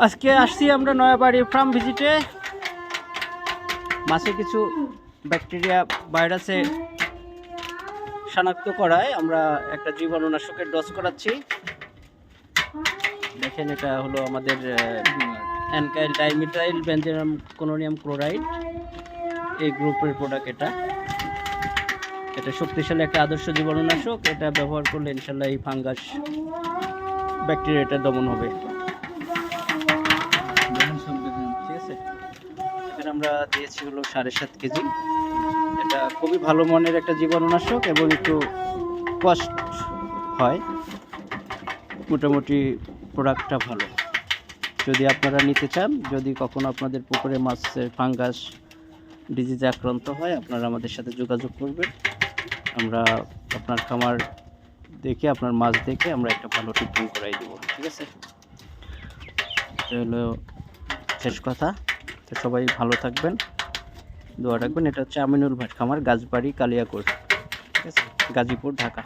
আজকে আসছি আমরা নয়াবাড়ি ফার্ম ভিজিটে। মাছে কিছু ব্যাকটেরিয়া ভাইরাসে শনাক্ত করায় আমরা একটা জীবাণুনাশকের ডোজ করাচ্ছি। দেখেন, এটা হলো আমাদের অ্যানকাইল ডাইমিথাইল বেনজেনাম কোনোনিয়াম ক্লোরাইড, এই গ্রুপের প্রোডাক্ট। এটা শক্তিশালী একটা আদর্শ জীবাণুনাশক। এটা ব্যবহার করলে ইনশাল্লাহ এই ফাঙ্গাস ব্যাকটেরিয়াটা দমন হবে। ঠিক আছে, এখানে আমরা দিয়েছি হলো 7.5 কেজি। এটা খুবই ভালো মানের একটা জীবাণুনাশক এবং একটু কস্ট হয়, মোটামুটি প্রোডাক্টটা ভালো। যদি আপনারা নিতে চান, যদি কখনো আপনাদের পুকুরে মাছের ফাঙ্গাস ডিজিজে আক্রান্ত হয়, আপনারা আমাদের সাথে যোগাযোগ করবেন। আমরা আপনার খামার দেখে, আপনার মাছ দেখে আমরা একটা ভালো ট্রিটমেন্ট করাই দেবো। ঠিক আছে, এটা হলো শেষ কথা। তো সবাই ভালো থাকবেন, দোয়া রাখবেন। এটা হচ্ছে আমিনুল ভাট খামার, গাছবাড়ি, কালিয়াকোট। ঠিক আছে, গাজীপুর, ঢাকা।